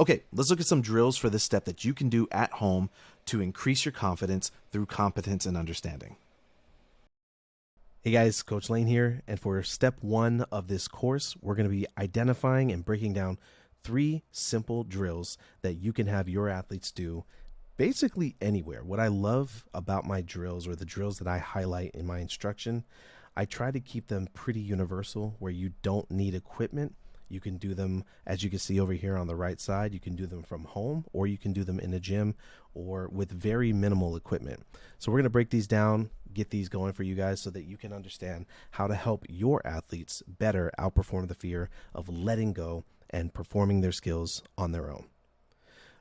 Okay, let's look at some drills for this step that you can do at home to increase your confidence through competence and understanding. Hey guys, Coach Lane here, and for step 1 of this course, we're going to be identifying and breaking down 3 simple drills that you can have your athletes do basically anywhere. What I love about my drills, or the drills that I highlight in my instruction, I try to keep them pretty universal where you don't need equipment. You can do them, as you can see over here on the right side, you can do them from home, or you can do them in a gym or with very minimal equipment. So we're going to break these down, get these going for you guys so that you can understand how to help your athletes better outperform the fear of letting go and performing their skills on their own.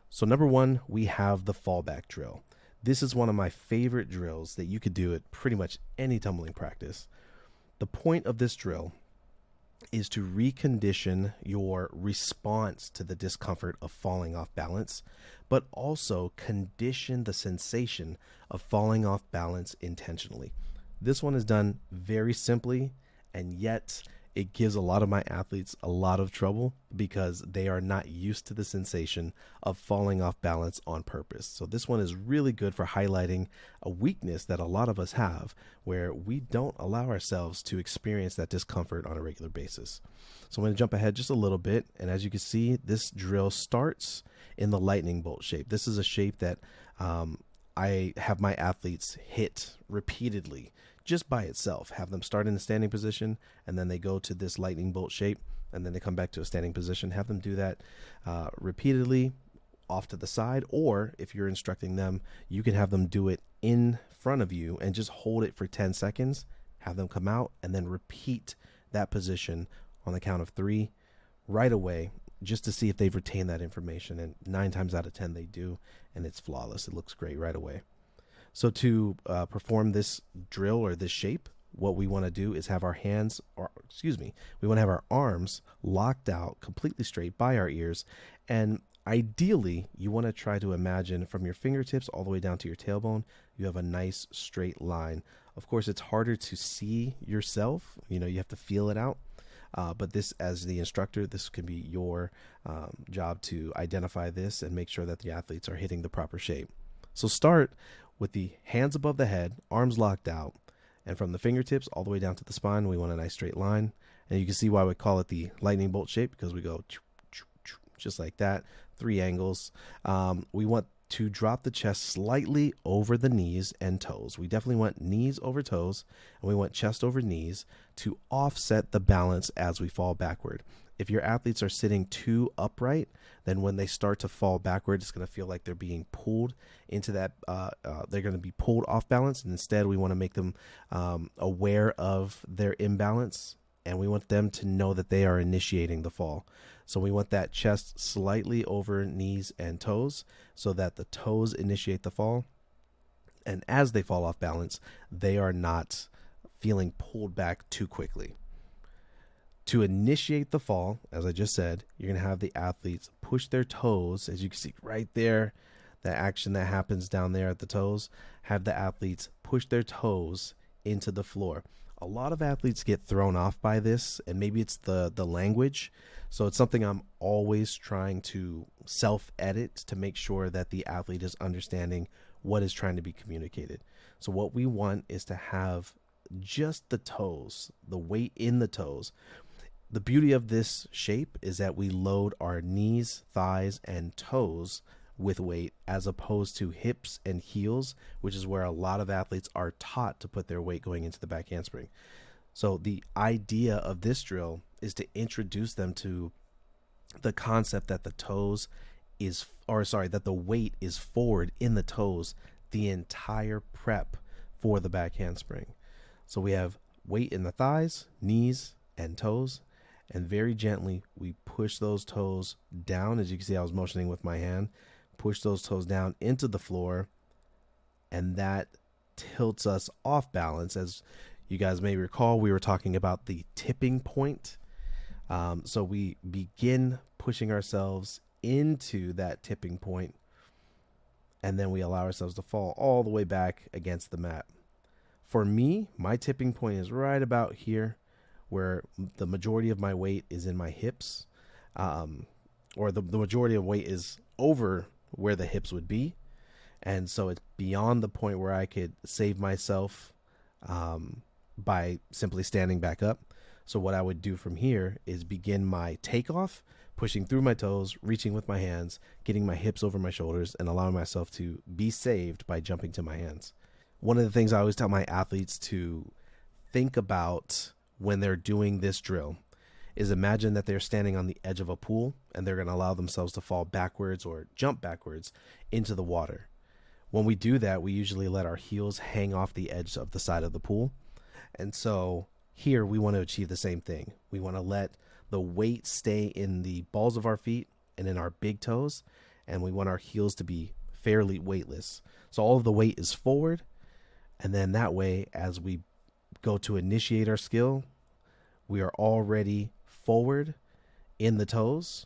So number 1, we have the fallback drill. This is one of my favorite drills that you could do at pretty much any tumbling practice. The point of this drill is to recondition your response to the discomfort of falling off balance, but also condition the sensation of falling off balance intentionally. This one is done very simply, and yet it gives a lot of my athletes a lot of trouble because they are not used to the sensation of falling off balance on purpose. So this one is really good for highlighting a weakness that a lot of us have, where we don't allow ourselves to experience that discomfort on a regular basis. So I'm going to jump ahead just a little bit, and as you can see, this drill starts in the lightning bolt shape. This is a shape that I have my athletes hit repeatedly just by itself. Have them start in the standing position, and then they go to this lightning bolt shape, and then they come back to a standing position. Have them do that repeatedly off to the side, or if you're instructing them, you can have them do it in front of you and just hold it for 10 seconds, have them come out, and then repeat that position on the count of 3 right away, just to see if they've retained that information. And 9 times out of 10 they do, and it's flawless. It looks great right away. So to perform this drill or this shape, what we want to do is have our hands, or we want to have our arms locked out completely straight by our ears. And ideally, you want to try to imagine from your fingertips all the way down to your tailbone, you have a nice straight line. Of course, it's harder to see yourself. You have to feel it out. But this, as the instructor, this can be your job to identify this and make sure that the athletes are hitting the proper shape. So start with the hands above the head, arms locked out, and from the fingertips all the way down to the spine, we want a nice straight line. And you can see why we call it the lightning bolt shape, because we go just like that, 3 angles. We want to drop the chest slightly over the knees and toes. We definitely want knees over toes, and we want chest over knees to offset the balance as we fall backward. If your athletes are sitting too upright, then when they start to fall backward, it's going to feel like they're being pulled into that, they're going to be pulled off balance. And instead, we want to make them aware of their imbalance, and we want them to know that they are initiating the fall. So we want that chest slightly over knees and toes so that the toes initiate the fall. And as they fall off balance, they are not feeling pulled back too quickly. To initiate the fall, as I just said, you're going to have the athletes push their toes, as you can see right there, the action that happens down there at the toes, have the athletes push their toes into the floor. A lot of athletes get thrown off by this, and maybe it's the language. So it's something I'm always trying to self-edit to make sure that the athlete is understanding what is trying to be communicated. So what we want is to have just the toes, the weight in the toes. The beauty of this shape is that we load our knees, thighs, and toes with weight, as opposed to hips and heels, which is where a lot of athletes are taught to put their weight going into the back handspring. So the idea of this drill is to introduce them to the concept that that the weight is forward in the toes the entire prep for the back handspring. So we have weight in the thighs, knees, and toes, and very gently we push those toes down. As you can see, I was motioning with my hand. Push those toes down into the floor, and that tilts us off balance. As you guys may recall, we were talking about the tipping point. So we begin pushing ourselves into that tipping point, and then we allow ourselves to fall all the way back against the mat. For me, my tipping point is right about here, where the majority of my weight is in my hips. or the majority of weight is over where the hips would be. And so it's beyond the point where I could save myself by simply standing back up. So what I would do from here is begin my takeoff, pushing through my toes, reaching with my hands, getting my hips over my shoulders, and allowing myself to be saved by jumping to my hands. One of the things I always tell my athletes to think about when they're doing this drill is imagine that they're standing on the edge of a pool and they're going to allow themselves to fall backwards or jump backwards into the water. When we do that, we usually let our heels hang off the edge of the side of the pool. And so here we want to achieve the same thing. We want to let the weight stay in the balls of our feet and in our big toes, and we want our heels to be fairly weightless. So all of the weight is forward, and then that way, as we go to initiate our skill, we are already forward in the toes,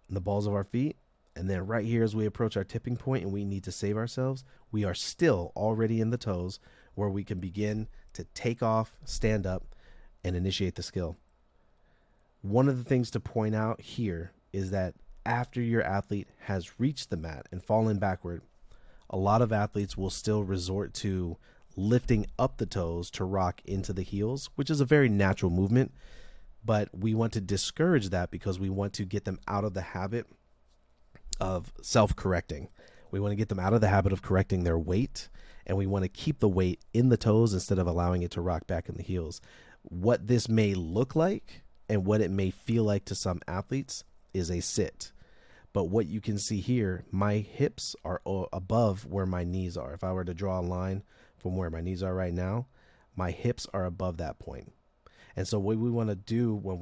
in the balls of our feet. And then right here, as we approach our tipping point and we need to save ourselves, we are still already in the toes where we can begin to take off, stand up, and initiate the skill. One of the things to point out here is that after your athlete has reached the mat and fallen backward, a lot of athletes will still resort to lifting up the toes to rock into the heels, which is a very natural movement. But we want to discourage that because we want to get them out of the habit of self-correcting. We want to get them out of the habit of correcting their weight, and we want to keep the weight in the toes instead of allowing it to rock back in the heels. What this may look like and what it may feel like to some athletes is a sit. But what you can see here, my hips are above where my knees are. If I were to draw a line from where my knees are right now, my hips are above that point. And so what we want to do when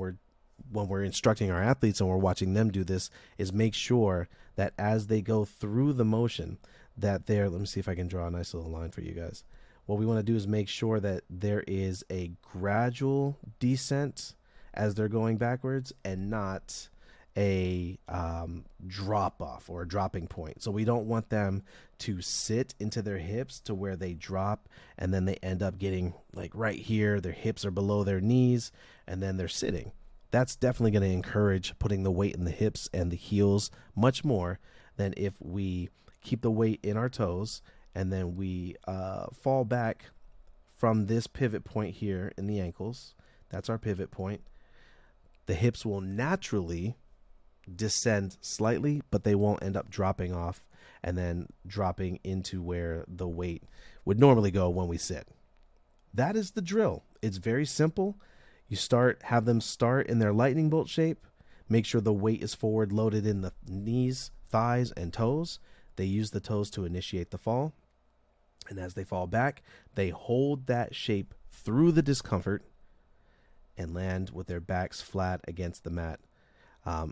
we're instructing our athletes and we're watching them do this is make sure that as they go through the motion that they're, let me see if I can draw a nice little line for you guys. What we want to do is make sure that there is a gradual descent as they're going backwards and not a drop off or a dropping point. So we don't want them to sit into their hips to where they drop and then they end up getting like right here, their hips are below their knees and then they're sitting. That's definitely going to encourage putting the weight in the hips and the heels much more than if we keep the weight in our toes and then we fall back from this pivot point here in the ankles. That's our pivot point. The hips will naturally descend slightly, but they won't end up dropping off and then dropping into where the weight would normally go when we sit. That is the drill. It's very simple. You have them start in their lightning bolt shape. Make sure the weight is forward loaded in the knees, thighs, and toes. They use the toes to initiate the fall. And as they fall back, they hold that shape through the discomfort and land with their backs flat against the mat.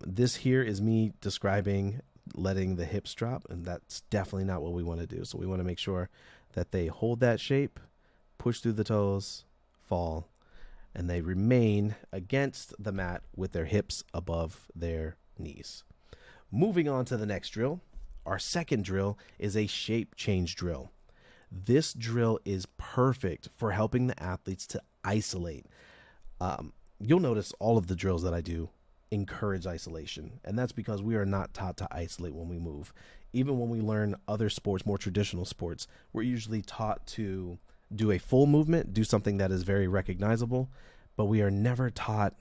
This here is me describing letting the hips drop, and that's definitely not what we want to do. So we want to make sure that they hold that shape, push through the toes, fall, and they remain against the mat with their hips above their knees. Moving on to the next drill. Our second drill is a shape change drill. This drill is perfect for helping the athletes to isolate. You'll notice all of the drills that I do encourage isolation, and that's because we are not taught to isolate when we move. Even when we learn other sports, more traditional sports, we're usually taught to do a full movement, do something that is very recognizable, but we are never taught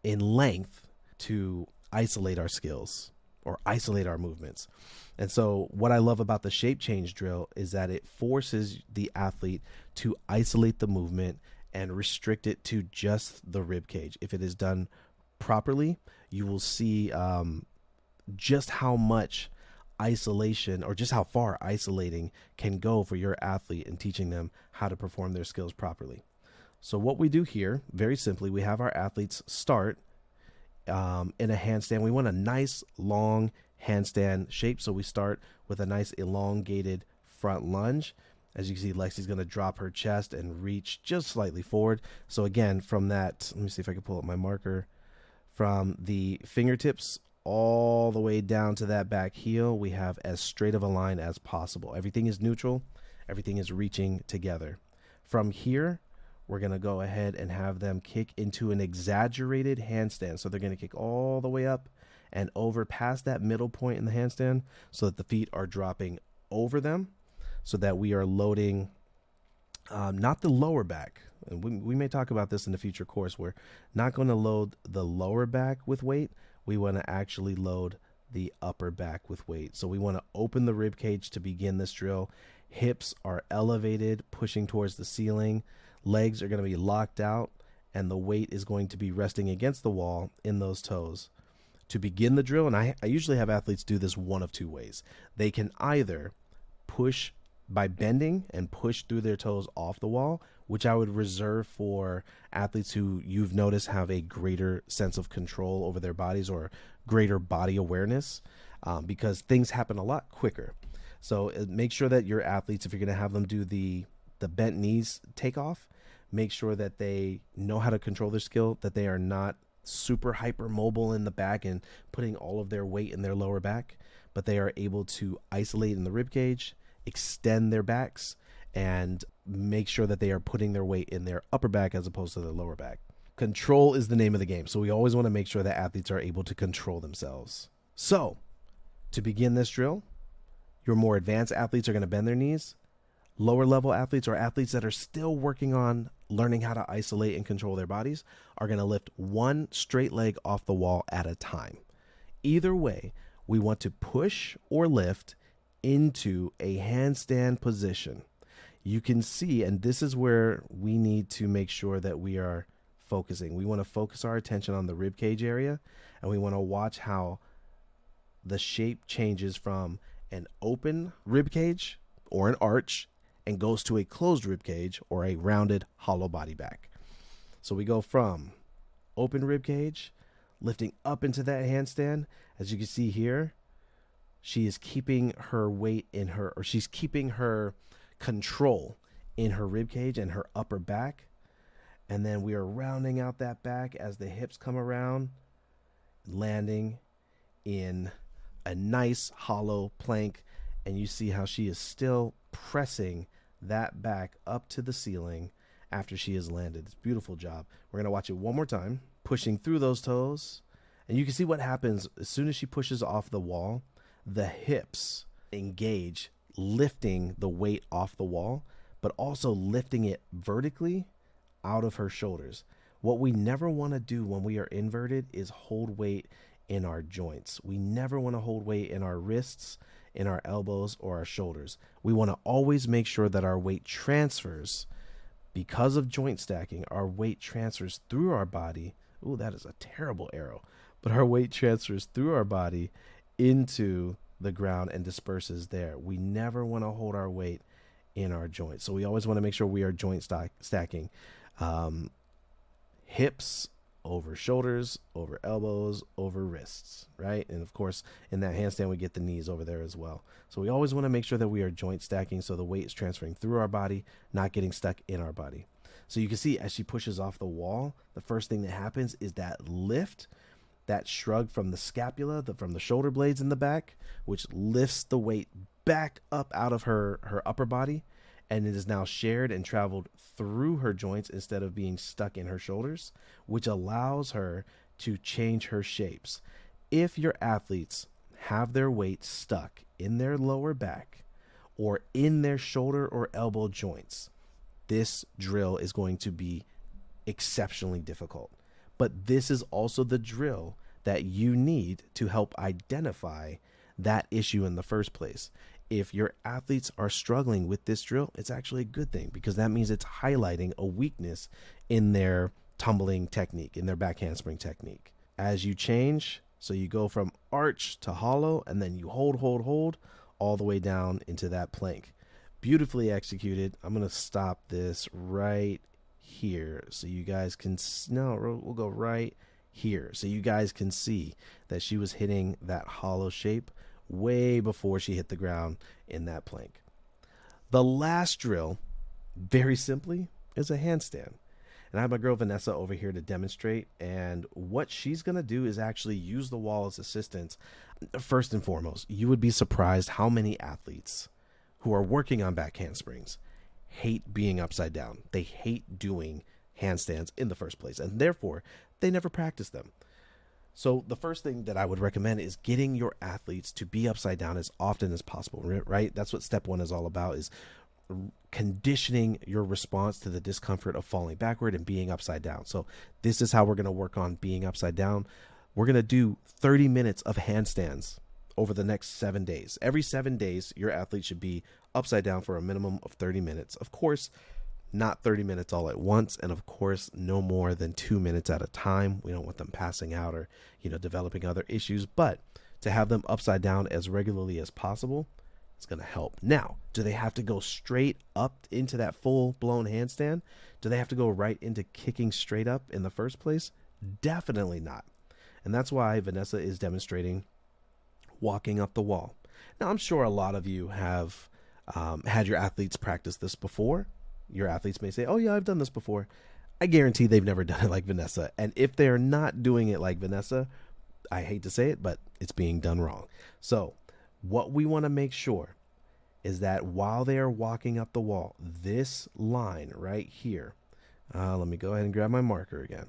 in length to isolate our skills or isolate our movements. And so what I love about the shape change drill is that it forces the athlete to isolate the movement and restrict it to just the rib cage. If it is done properly, you will see just how much isolation or just how far isolating can go for your athlete in teaching them how to perform their skills properly. So what we do here, very simply, we have our athletes start in a handstand. We want a nice long handstand shape. So we start with a nice elongated front lunge. As you can see, Lexi's going to drop her chest and reach just slightly forward. So again, from that, let me see if I can pull up my marker. From the fingertips all the way down to that back heel, we have as straight of a line as possible. Everything is neutral. Everything is reaching together. From here, we're going to go ahead and have them kick into an exaggerated handstand. So they're going to kick all the way up and over past that middle point in the handstand so that the feet are dropping over them, so that we are loading not the lower back. And we may talk about this in the future course. We're not going to load the lower back with weight. We want to actually load the upper back with weight. So we want to open the rib cage to begin this drill. Hips are elevated, pushing towards the ceiling. Legs are going to be locked out, and the weight is going to be resting against the wall in those toes. To begin the drill, and I usually have athletes do this one of two ways. They can either push by bending and push through their toes off the wall, which I would reserve for athletes who you've noticed have a greater sense of control over their bodies or greater body awareness, because things happen a lot quicker. So make sure that your athletes, if you're going to have them do the bent knees takeoff, make sure that they know how to control their skill, that they are not super hyper mobile in the back and putting all of their weight in their lower back, but they are able to isolate in the rib cage, extend their backs, and make sure that they are putting their weight in their upper back as opposed to their lower back. Control is the name of the game. So we always want to make sure that athletes are able to control themselves. So to begin this drill, your more advanced athletes are going to bend their knees. Lower level athletes, or athletes that are still working on learning how to isolate and control their bodies, are going to lift one straight leg off the wall at a time. Either way, we want to push or lift into a handstand position. You can see, and this is where we need to make sure that we are focusing. We want to focus our attention on the rib cage area, and we want to watch how the shape changes from an open rib cage or an arch and goes to a closed rib cage or a rounded hollow body back. So we go from open rib cage, lifting up into that handstand. As you can see here, she is keeping her weight in her, or she's keeping her control in her rib cage and her upper back. And then we are rounding out that back as the hips come around, landing in a nice hollow plank. And you see how she is still pressing that back up to the ceiling after she has landed. It's a beautiful job. We're going to watch it one more time, pushing through those toes. And you can see what happens as soon as she pushes off the wall. The hips engage, lifting the weight off the wall, but also lifting it vertically out of her shoulders. What we never want to do when we are inverted is hold weight in our joints. We never want to hold weight in our wrists, in our elbows, or our shoulders. We want to always make sure that our weight transfers. Because of joint stacking, our weight transfers through our body. Ooh, that is a terrible arrow. But our weight transfers through our body into the ground and disperses there. We never want to hold our weight in our joints. So we always want to make sure we are joint stacking. Hips over shoulders, over elbows, over wrists, right? And of course, in that handstand, we get the knees over there as well. So we always want to make sure that we are joint stacking so the weight is transferring through our body, not getting stuck in our body. So you can see as she pushes off the wall, the first thing that happens is that lift, that shrug from the scapula, from the shoulder blades in the back, which lifts the weight back up out of her upper body, and it is now shared and traveled through her joints instead of being stuck in her shoulders, which allows her to change her shapes. If your athletes have their weight stuck in their lower back or in their shoulder or elbow joints, this drill is going to be exceptionally difficult. But this is also the drill that you need to help identify that issue in the first place. If your athletes are struggling with this drill, it's actually a good thing, because that means it's highlighting a weakness in their tumbling technique, in their back handspring technique. As you change, so you go from arch to hollow, and then you hold all the way down into that plank. Beautifully executed. I'm going to stop this right here so you guys can, no, we'll go right here so you guys can see that she was hitting that hollow shape way before she hit the ground in that plank. The last drill, very simply, is a handstand. And I have my girl Vanessa over here to demonstrate, and what she's going to do is actually use the wall as assistance. First and foremost, you would be surprised how many athletes who are working on back handsprings hate being upside down. They hate doing handstands in the first place, and therefore they never practice them. So the first thing that I would recommend is getting your athletes to be upside down as often as possible, right? That's what step one is all about, is conditioning your response to the discomfort of falling backward and being upside down. So this is how we're going to work on being upside down. We're going to do 30 minutes of handstands over the next 7 days. Every 7 days, your athlete should be upside down for a minimum of 30 minutes. Of course, not 30 minutes all at once, and of course, no more than 2 minutes at a time. We don't want them passing out or, developing other issues, but to have them upside down as regularly as possible, it's going to help. Now, do they have to go straight up into that full-blown handstand? Do they have to go right into kicking straight up in the first place? Definitely not. And that's why Vanessa is demonstrating walking up the wall. Now, I'm sure a lot of you have had your athletes practice this before. Your athletes may say, oh yeah, I've done this before. I guarantee they've never done it like Vanessa. And if they're not doing it like Vanessa, I hate to say it, but it's being done wrong. So what we want to make sure is that while they are walking up the wall, this line right here, let me go ahead and grab my marker again.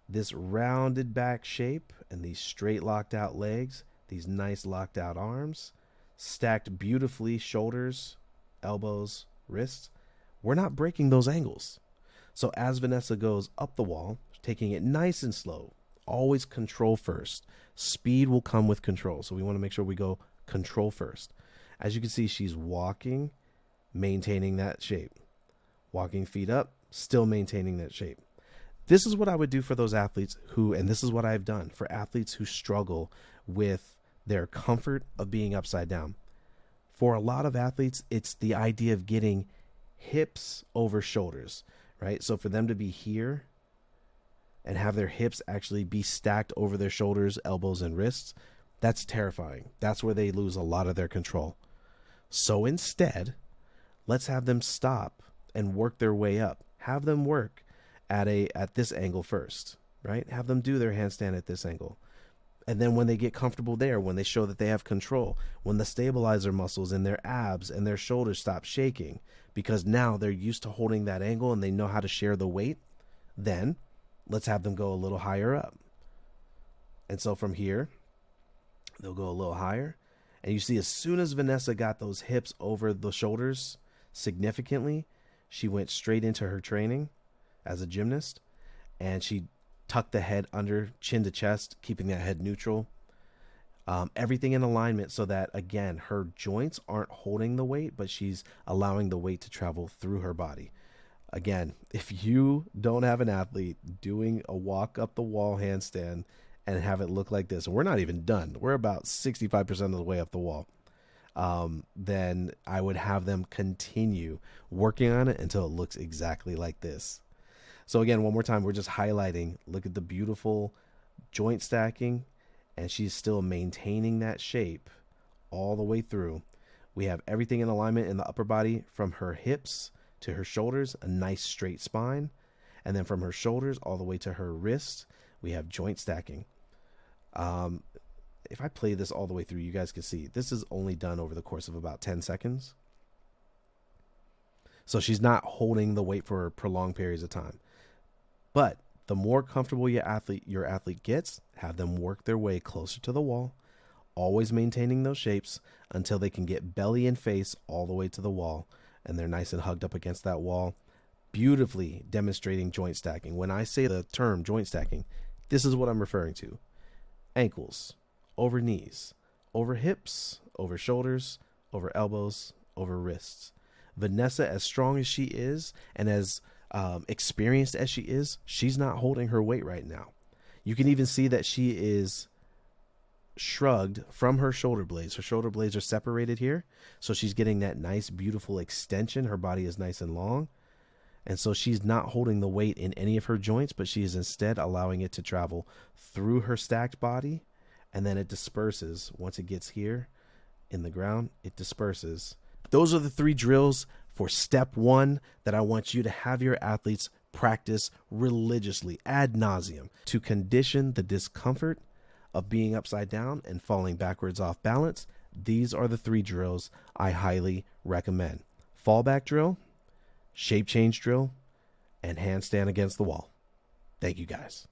This rounded back shape and these straight locked out legs, these nice locked out arms, stacked beautifully shoulders, elbows, wrists, we're not breaking those angles. So as Vanessa goes up the wall, taking it nice and slow, always control first. Speed will come with control. So we want to make sure we go control first. As you can see, she's walking, maintaining that shape. Walking feet up, still maintaining that shape. This is what I would do for those athletes who, and this is what I've done for athletes who struggle with their comfort of being upside down. For a lot of athletes, it's the idea of getting hips over shoulders, right? So for them to be here and have their hips actually be stacked over their shoulders, elbows, and wrists, that's terrifying. That's where they lose a lot of their control. So instead, let's have them stop and work their way up. Have them work at this angle first, right? Have them do their handstand at this angle. And then when they get comfortable there, when they show that they have control, when the stabilizer muscles in their abs and their shoulders stop shaking, because now they're used to holding that angle and they know how to share the weight, then let's have them go a little higher up. And so from here, they'll go a little higher. And you see, as soon as Vanessa got those hips over the shoulders significantly, she went straight into her training as a gymnast, and she tucked the head under, chin to chest, keeping that head neutral. Everything in alignment so that, again, her joints aren't holding the weight, but she's allowing the weight to travel through her body. Again, if you don't have an athlete doing a walk up the wall handstand and have it look like this, and we're not even done, we're about 65% of the way up the wall, then I would have them continue working on it until it looks exactly like this. So again, one more time, we're just highlighting, look at the beautiful joint stacking, and she's still maintaining that shape all the way through. We have everything in alignment in the upper body from her hips to her shoulders, a nice straight spine. And then from her shoulders all the way to her wrist, we have joint stacking. If I play this all the way through, you guys can see this is only done over the course of about 10 seconds. So she's not holding the weight for prolonged periods of time. But the more comfortable your athlete gets, have them work their way closer to the wall, always maintaining those shapes until they can get belly and face all the way to the wall, and they're nice and hugged up against that wall, beautifully demonstrating joint stacking. When I say the term joint stacking, this is what I'm referring to. Ankles, over knees, over hips, over shoulders, over elbows, over wrists. Vanessa, as strong as she is and as experienced as she is, she's not holding her weight right now. You can even see that she is shrugged from her shoulder blades. Her shoulder blades are separated here, so she's getting that nice, beautiful extension. Her body is nice and long, and so she's not holding the weight in any of her joints, but she is instead allowing it to travel through her stacked body, and then it disperses. Once it gets here in the ground, it disperses. Those are the 3 drills for step 1 that I want you to have your athletes practice religiously, ad nauseum, to condition the discomfort of being upside down and falling backwards off balance. These are the 3 drills I highly recommend: fallback drill, shape change drill, and handstand against the wall. Thank you, guys.